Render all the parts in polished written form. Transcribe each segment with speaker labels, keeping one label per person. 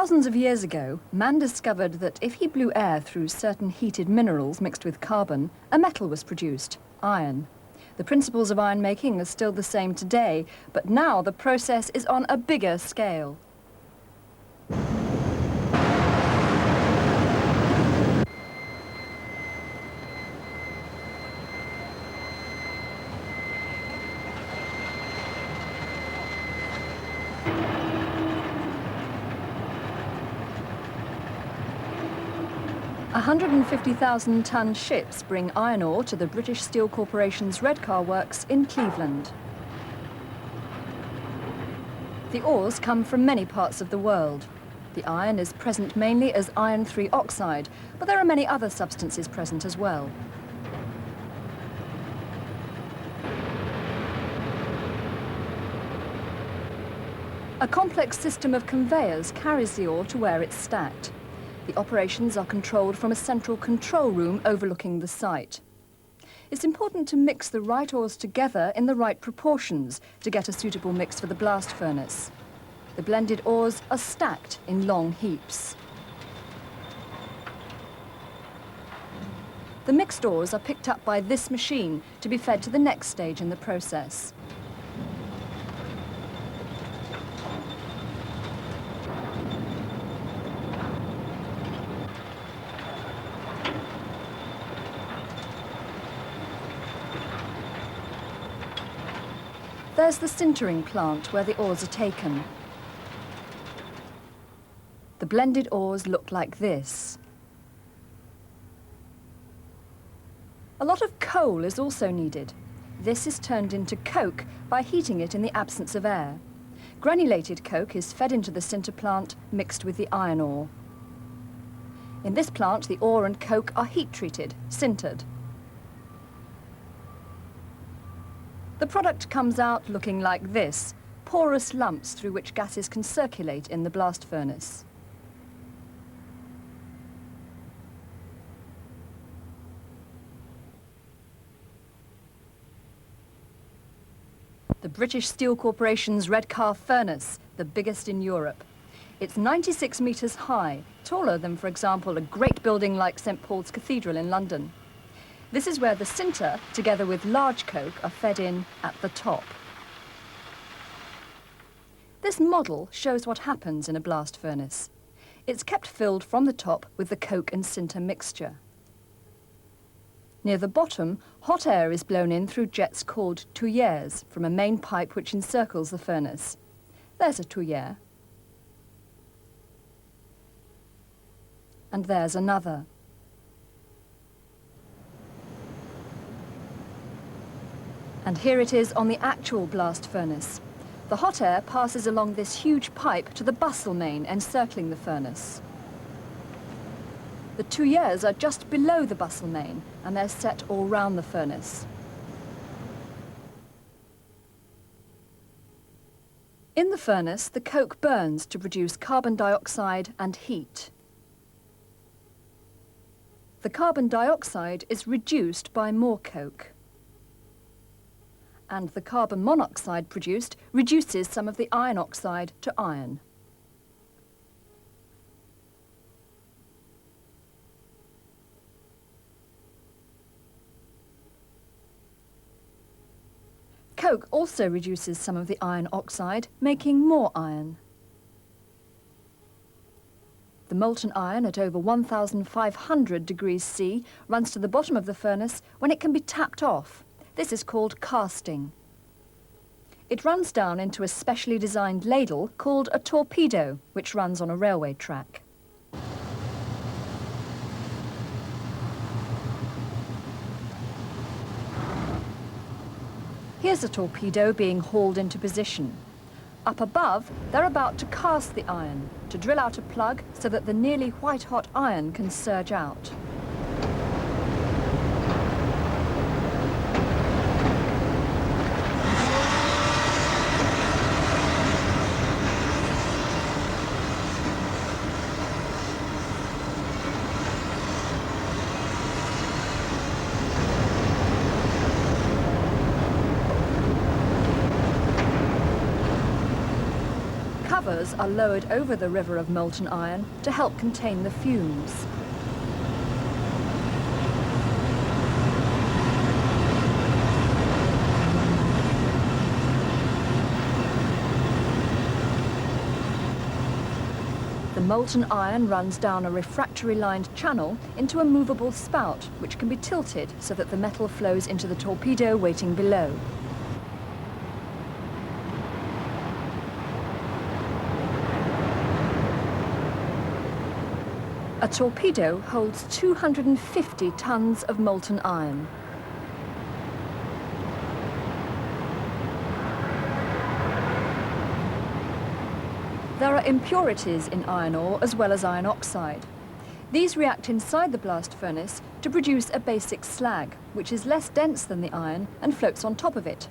Speaker 1: Thousands of years ago, man discovered that if he blew air through certain heated minerals mixed with carbon, a metal was produced, iron. The principles of iron making are still the same today, but now the process is on a bigger scale. 150,000-ton ships bring iron ore to the British Steel Corporation's Redcar works in Cleveland. The ores come from many parts of the world. The iron is present mainly as iron 3 oxide, but there are many other substances present as well. A complex system of conveyors carries the ore to where it's stacked. The operations are controlled from a central control room overlooking the site. It's important to mix the right ores together in the right proportions to get a suitable mix for the blast furnace. The blended ores are stacked in long heaps. The mixed ores are picked up by this machine to be fed to the next stage in the process. There's the sintering plant where the ores are taken. The blended ores look like this. A lot of coal is also needed. This is turned into coke by heating it in the absence of air. Granulated coke is fed into the sinter plant mixed with the iron ore. In this plant, the ore and coke are heat-treated, sintered. The product comes out looking like this, porous lumps through which gases can circulate in the blast furnace. The British Steel Corporation's Redcar furnace, the biggest in Europe. It's 96 metres high, taller than, for example, a great building like St Paul's Cathedral in London. This is where the sinter, together with large coke, are fed in at the top. This model shows what happens in a blast furnace. It's kept filled from the top with the coke and sinter mixture. Near the bottom, hot air is blown in through jets called tuyères from a main pipe which encircles the furnace. There's a tuyère. And there's another. And here it is on the actual blast furnace. The hot air passes along this huge pipe to the bustle main encircling the furnace. The tuyères are just below the bustle main, and they're set all round the furnace. In the furnace, the coke burns to produce carbon dioxide and heat. The carbon dioxide is reduced by more coke. And the carbon monoxide produced reduces some of the iron oxide to iron. Coke also reduces some of the iron oxide, making more iron. The molten iron at over 1,500 degrees C runs to the bottom of the furnace when it can be tapped off. This is called casting. It runs down into a specially designed ladle called a torpedo, which runs on a railway track. Here's a torpedo being hauled into position. Up above, they're about to cast the iron, to drill out a plug so that the nearly white-hot iron can surge out. covers are lowered over the river of molten iron to help contain the fumes. The molten iron runs down a refractory-lined channel into a movable spout, which can be tilted so that the metal flows into the torpedo waiting below. A torpedo holds 250 tons of molten iron. There are impurities in iron ore as well as iron oxide. These react inside the blast furnace to produce a basic slag, which is less dense than the iron and floats on top of it.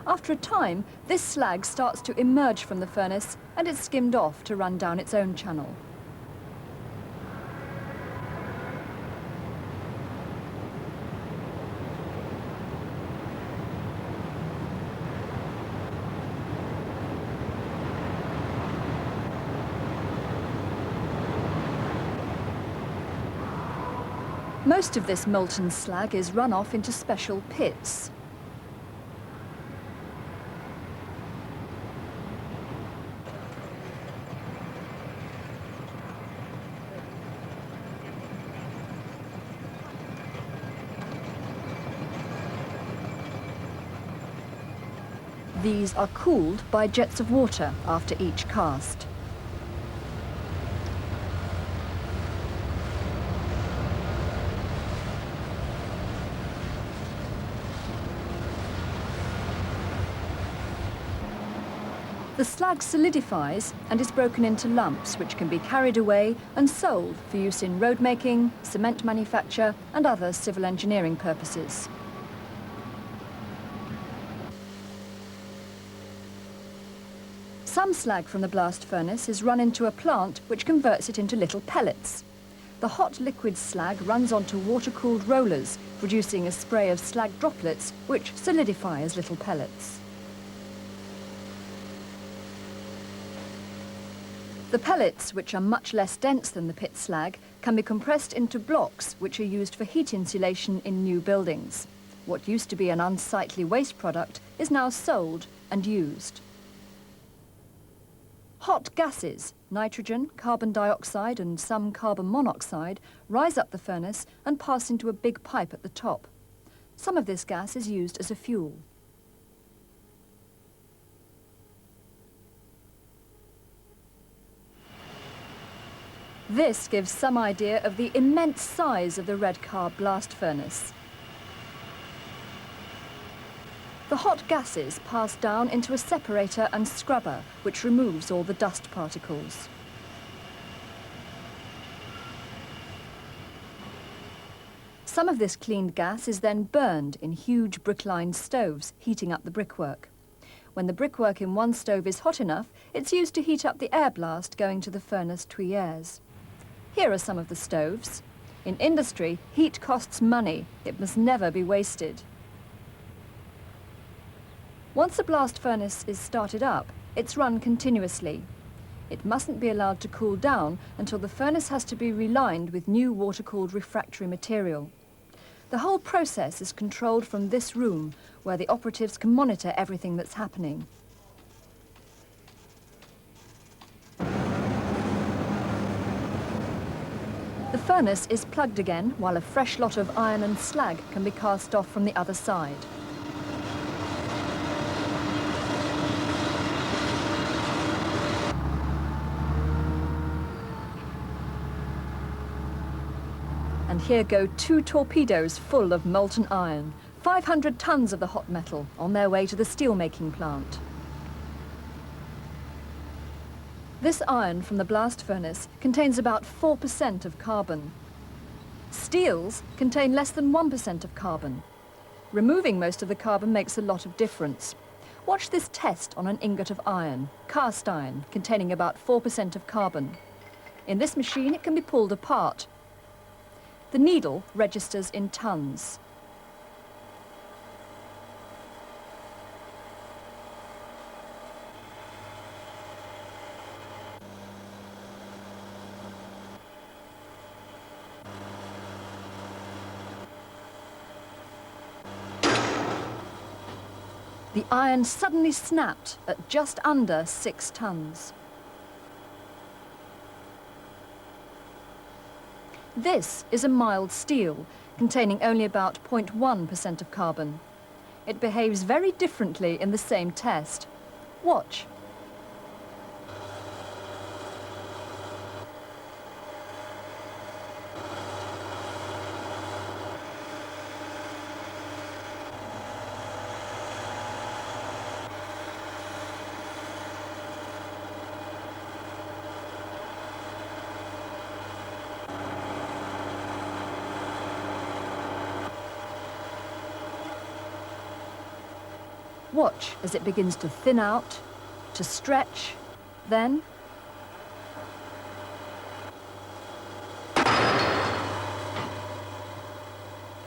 Speaker 1: After a time, this slag starts to emerge from the furnace and it's skimmed off to run down its own channel. Most of this molten slag is run off into special pits. These are cooled by jets of water after each cast. The slag solidifies and is broken into lumps which can be carried away and sold for use in road making, cement manufacture and other civil engineering purposes. Some slag from the blast furnace is run into a plant which converts it into little pellets. The hot liquid slag runs onto water-cooled rollers, producing a spray of slag droplets which solidify as little pellets. The pellets, which are much less dense than the pit slag, can be compressed into blocks which are used for heat insulation in new buildings. What used to be an unsightly waste product is now sold and used. Hot gases, nitrogen, carbon dioxide and some carbon monoxide, rise up the furnace and pass into a big pipe at the top. Some of this gas is used as a fuel. This gives some idea of the immense size of the Redcar blast furnace. The hot gases pass down into a separator and scrubber, which removes all the dust particles. Some of this cleaned gas is then burned in huge brick-lined stoves, heating up the brickwork. When the brickwork in one stove is hot enough, it's used to heat up the air blast going to the furnace tuyères. Here are some of the stoves. In industry, heat costs money. It must never be wasted. Once a blast furnace is started up, it's run continuously. It mustn't be allowed to cool down until the furnace has to be relined with new water-cooled refractory material. The whole process is controlled from this room, where the operatives can monitor everything that's happening. The furnace is plugged again, while a fresh lot of iron and slag can be cast off from the other side. And here go 2 torpedoes full of molten iron, 500 tons of the hot metal on their way to the steel-making plant. This iron from the blast furnace contains about 4% of carbon. Steels contain less than 1% of carbon. Removing most of the carbon makes a lot of difference. Watch this test on an ingot of iron, cast iron, containing about 4% of carbon. In this machine, it can be pulled apart. The needle registers in tons. The iron suddenly snapped at just under 6 tons. This is a mild steel, containing only about 0.1% of carbon. It behaves very differently in the same test. Watch. Watch as it begins to thin out, to stretch, then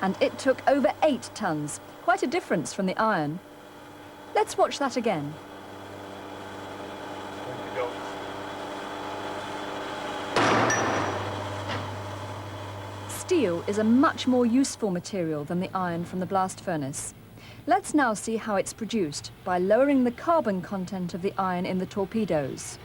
Speaker 1: and it took over 8 tons, quite a difference from the iron. Let's watch that again. Steel is a much more useful material than the iron from the blast furnace. Let's now see how it's produced by lowering the carbon content of the iron in the torpedoes.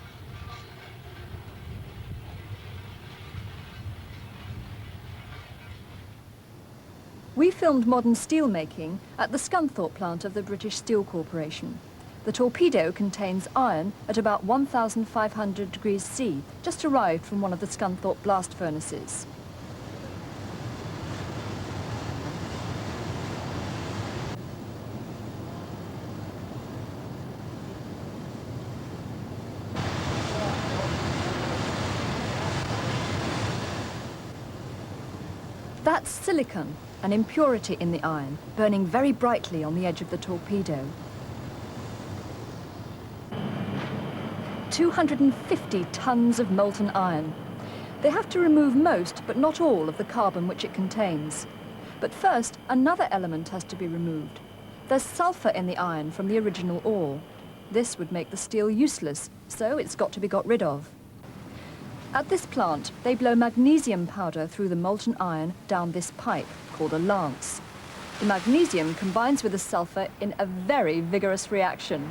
Speaker 1: We filmed modern steel making at the Scunthorpe plant of the British Steel Corporation. The torpedo contains iron at about 1,500 degrees C, just arrived from one of the Scunthorpe blast furnaces. That's silicon, an impurity in the iron, burning very brightly on the edge of the torpedo. 250 tons of molten iron. They have to remove most, but not all, of the carbon which it contains. But first, another element has to be removed. There's sulfur in the iron from the original ore. This would make the steel useless, so it's got to be got rid of. At this plant, they blow magnesium powder through the molten iron down this pipe, called a lance. The magnesium combines with the sulfur in a very vigorous reaction.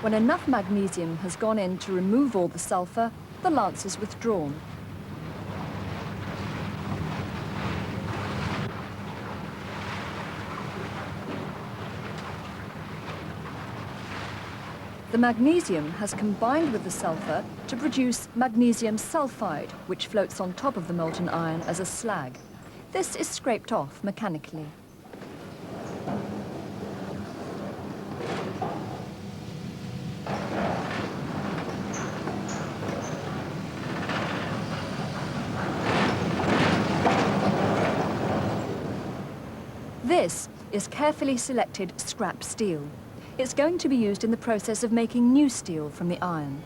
Speaker 1: When enough magnesium has gone in to remove all the sulfur, the lance is withdrawn. The magnesium has combined with the sulfur to produce magnesium sulfide, which floats on top of the molten iron as a slag. This is scraped off mechanically. This is carefully selected scrap steel. It's going to be used in the process of making new steel from the iron.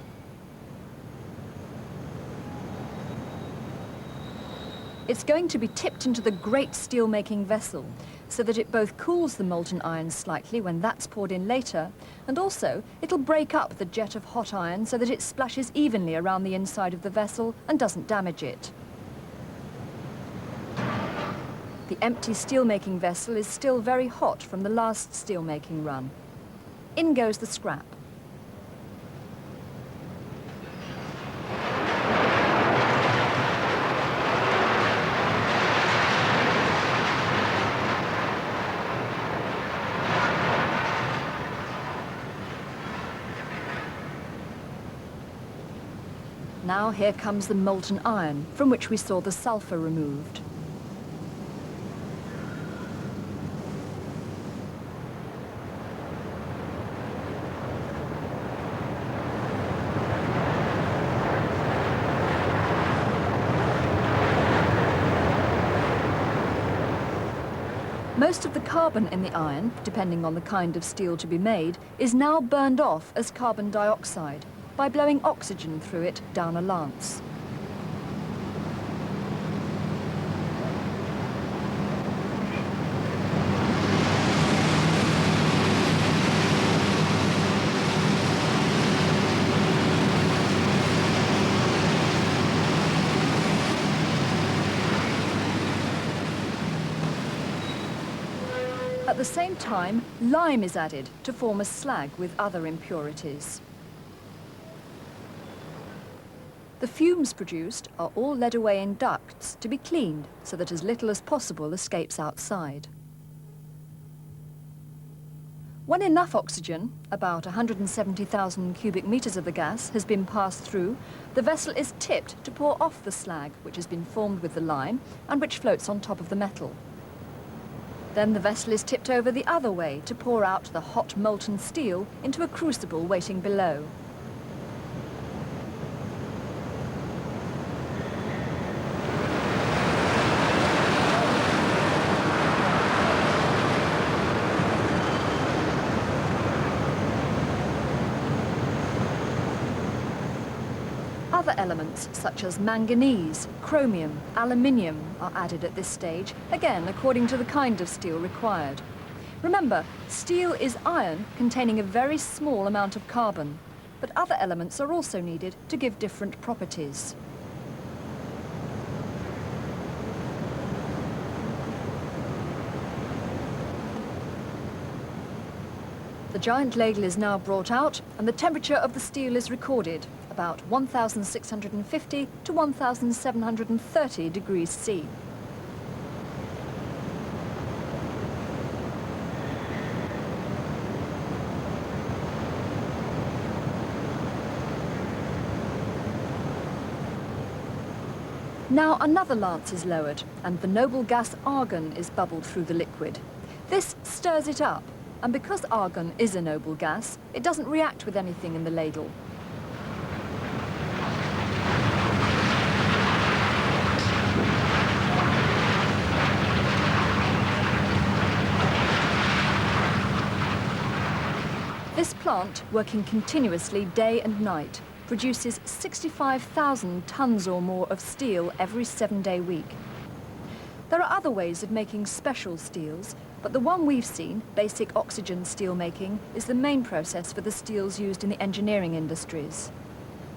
Speaker 1: It's going to be tipped into the great steel-making vessel so that it both cools the molten iron slightly when that's poured in later, and also it'll break up the jet of hot iron so that it splashes evenly around the inside of the vessel and doesn't damage it. The empty steel-making vessel is still very hot from the last steel-making run. In goes the scrap. Now here comes the molten iron, from which we saw the sulfur removed. Most of the carbon in the iron, depending on the kind of steel to be made, is now burned off as carbon dioxide by blowing oxygen through it down a lance. At the same time, lime is added to form a slag with other impurities. The fumes produced are all led away in ducts to be cleaned so that as little as possible escapes outside. When enough oxygen, about 170,000 cubic metres of the gas, has been passed through, the vessel is tipped to pour off the slag, which has been formed with the lime and which floats on top of the metal. Then the vessel is tipped over the other way to pour out the hot molten steel into a crucible waiting below. Other elements such as manganese, chromium, aluminium are added at this stage, again according to the kind of steel required. Remember, steel is iron containing a very small amount of carbon, but other elements are also needed to give different properties. The giant ladle is now brought out and the temperature of the steel is recorded, about 1,650 to 1,730 degrees C. Now another lance is lowered and the noble gas argon is bubbled through the liquid. This stirs it up, and because argon is a noble gas, it doesn't react with anything in the ladle. This plant, working continuously day and night, produces 65,000 tons or more of steel every 7-day week. There are other ways of making special steels, but the one we've seen, basic oxygen steel making, is the main process for the steels used in the engineering industries.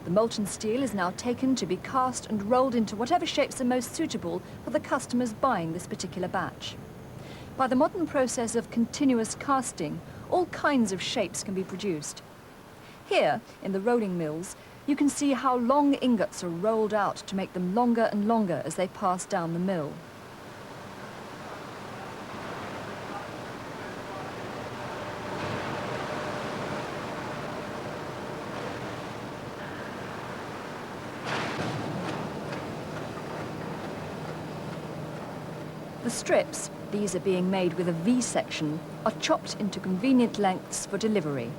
Speaker 1: The molten steel is now taken to be cast and rolled into whatever shapes are most suitable for the customers buying this particular batch. By the modern process of continuous casting, all kinds of shapes can be produced. Here, in the rolling mills, you can see how long ingots are rolled out to make them longer and longer as they pass down the mill. The strips, these are being made with a V-section, are chopped into convenient lengths for delivery.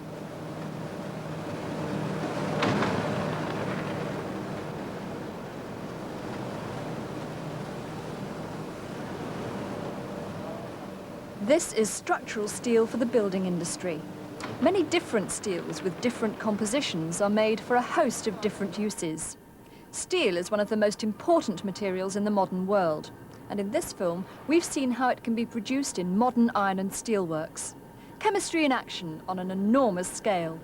Speaker 1: This is structural steel for the building industry. Many different steels with different compositions are made for a host of different uses. Steel is one of the most important materials in the modern world. And in this film, we've seen how it can be produced in modern iron and steel works. Chemistry in action on an enormous scale.